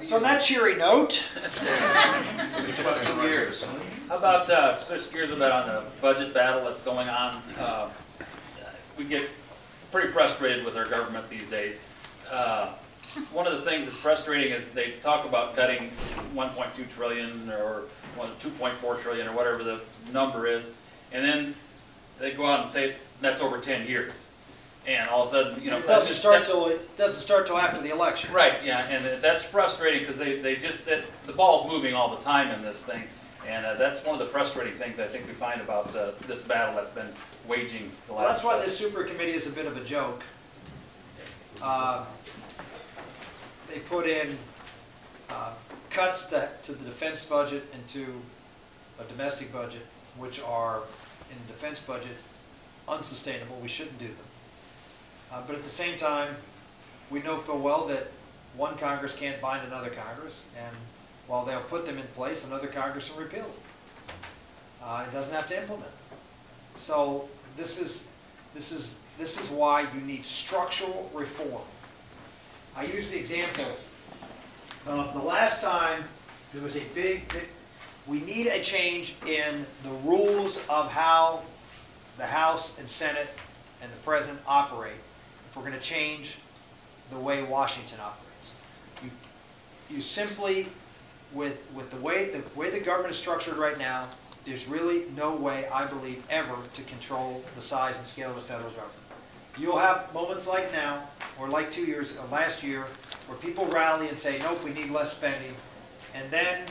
So on that cheery note, Gears. How about switch gears a bit on the budget battle that's going on? We get pretty frustrated with our government these days. One of the things that's frustrating is they talk about cutting 1.2 trillion or 2.4 trillion or whatever the number is, and then they go out and say that's over 10 years. And all of a sudden, you know, it doesn't start till after the election. Right, yeah, and that's frustrating because they just, the ball's moving all the time in this thing. And that's one of the frustrating things I think we find about this battle that's been waging the last... Well, that's why this Supercommittee is a bit of a joke. They put in cuts to the defense budget and to a domestic budget, which are, in the defense budget, unsustainable. We shouldn't do them. But at the same time, we know full well that one Congress can't bind another Congress, and while they'll put them in place, another Congress will repeal them. It doesn't have to implement them. So this is why you need structural reform. I use the example of the last time there was a we need a change in the rules of how the House and Senate and the President operate if we're going to change the way Washington operates. You simply, with the way the government is structured right now, there's really no way, I believe, ever to control the size and scale of the federal government. You'll have moments like now, or like last year, where people rally and say, nope, we need less spending. And then,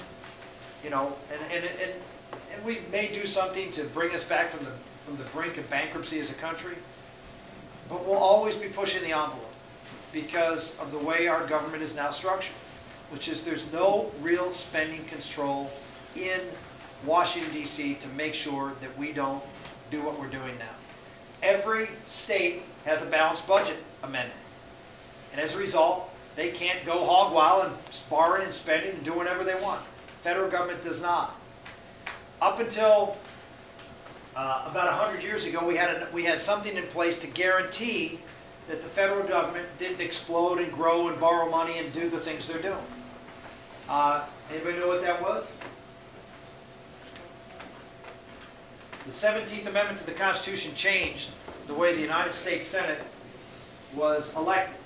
you know, and we may do something to bring us back from the brink of bankruptcy as a country. But we'll always be pushing the envelope because of the way our government is now structured, which is there's no real spending control in Washington, D.C. to make sure that we don't do what we're doing now. Every state has a balanced budget amendment. And as a result, they can't go hog wild and borrowing and spending and do whatever they want. Federal government does not. Up until about 100 years ago, we had something in place to guarantee that the federal government didn't explode and grow and borrow money and do the things they're doing. Anybody know what that was? The 17th Amendment to the Constitution changed the way the United States Senate was elected.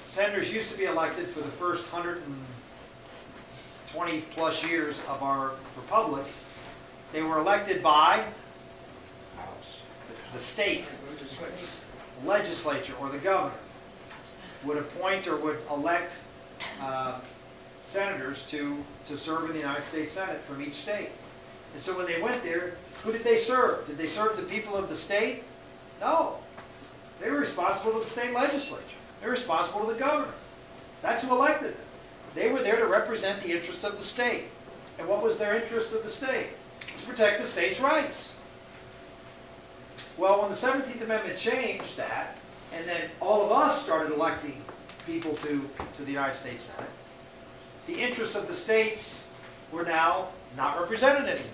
Senators used to be elected for the first 120 plus years of our republic. They were elected by the state, the legislature, or the governor would appoint or would elect senators to serve in the United States Senate from each state. And so when they went there, who did they serve? Did they serve the people of the state? No. They were responsible to the state legislature. They were responsible to the governor. That's who elected them. They were there to represent the interests of the state. And what was their interest of the state? To protect the state's rights. Well, when the 17th Amendment changed that, and then all of us started electing people to the United States Senate, the interests of the states were now not represented anymore.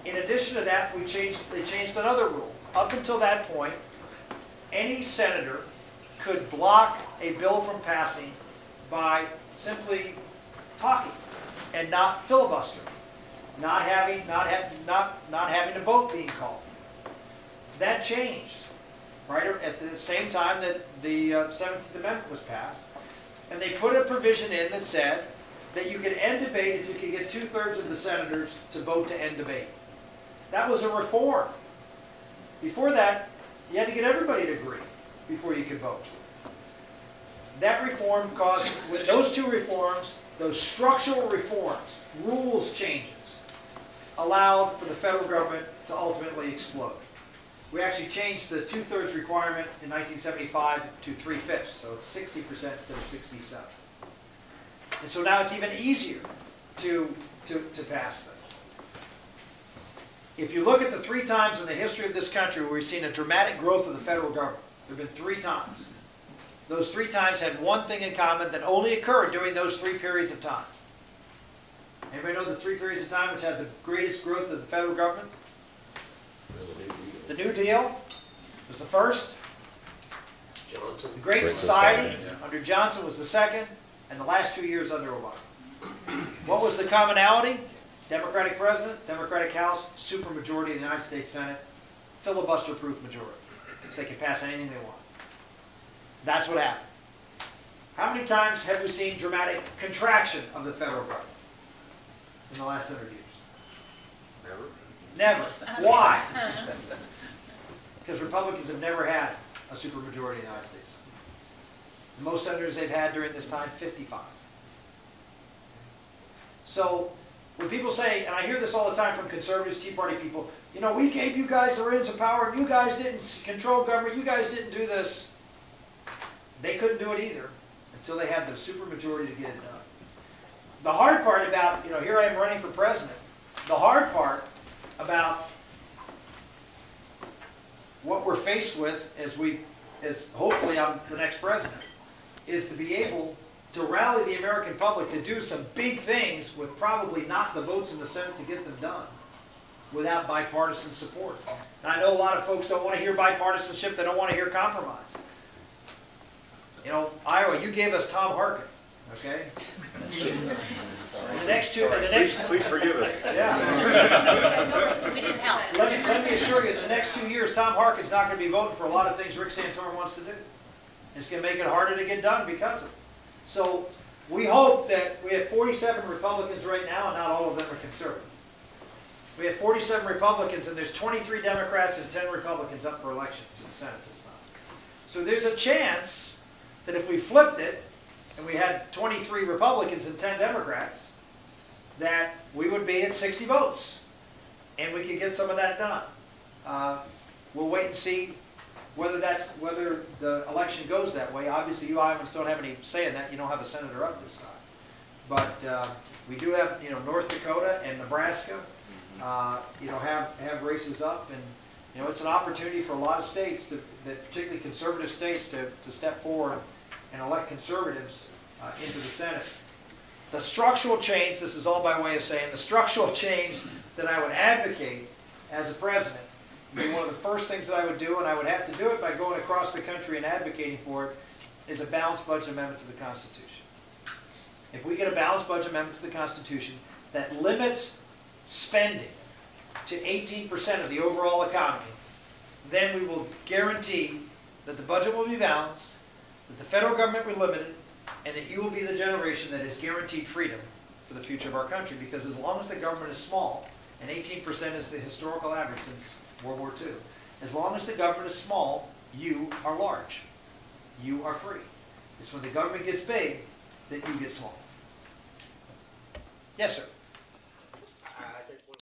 In addition to that, they changed another rule. Up until that point, any senator could block a bill from passing by simply talking and not filibustering, not having a vote being called. That changed right at the same time that the 17th Amendment was passed, and they put a provision in that said that you could end debate if you could get 2/3 of the senators to vote to end debate. That was a reform. Before that, you had to get everybody to agree before you could vote. That reform caused, with those two reforms, those structural reforms, rules changes, allowed for the federal government to ultimately explode. We actually changed the 2/3 requirement in 1975 to 3/5, so it's 60% instead of 67. And so now it's even easier to pass things. If you look at the 3 times in the history of this country where we've seen a dramatic growth of the federal government, there have been 3 times. Those 3 times had one thing in common that only occurred during those 3 periods of time. Anybody know the 3 periods of time which had the greatest growth of the federal government? The New Deal was the first. Johnson. The Great Society under Johnson was the second, and the last 2 years under Obama. What was the commonality? Democratic president, Democratic House, supermajority in the United States Senate, filibuster-proof majority. So they can pass anything they want. That's what happened. How many times have we seen dramatic contraction of the federal government in the last 100 years? Never. Never. Why? Because Republicans have never had a supermajority in the United States. The most senators they've had during this time, 55. So when people say, and I hear this all the time from conservatives, Tea Party people, you know, we gave you guys the reins of power, and you guys didn't control government, you guys didn't do this. They couldn't do it either until they had the supermajority to get it done. The hard part about, you know, here I am running for president, the hard part about what we're faced with as hopefully I'm the next president, is to be able to rally the American public to do some big things with probably not the votes in the Senate to get them done without bipartisan support. And I know a lot of folks don't want to hear bipartisanship, they don't want to hear compromise. You know, Iowa, you gave us Tom Harkin, okay? And the next two, Please forgive us. Yeah. We didn't help. Let me assure you, in the next 2 years, Tom Harkin's not going to be voting for a lot of things Rick Santorum wants to do. It's going to make it harder to get done because of it. So we hope that we have 47 Republicans right now, and not all of them are conservative. We have 47 Republicans, and there's 23 Democrats and 10 Republicans up for election to the Senate this time. So there's a chance that if we flipped it, and we had 23 Republicans and 10 Democrats, that we would be at 60 votes. And we could get some of that done. We'll wait and see whether the election goes that way. Obviously, you Iowans don't have any say in that. You don't have a senator up this time. But we do have, you know, North Dakota and Nebraska, you know, have races up. And, you know, it's an opportunity for a lot of states, particularly conservative states, to step forward and elect conservatives into the Senate. The structural change, this is all by way of saying, the structural change that I would advocate as a president, one of the first things that I would do, and I would have to do it by going across the country and advocating for it, is a balanced budget amendment to the Constitution. If we get a balanced budget amendment to the Constitution that limits spending to 18% of the overall economy, then we will guarantee that the budget will be balanced, that the federal government will be limited, and that you will be the generation that is guaranteed freedom for the future of our country. Because as long as the government is small, and 18% is the historical average since World War II, as long as the government is small, you are large. You are free. It's when the government gets big that you get small. Yes, sir.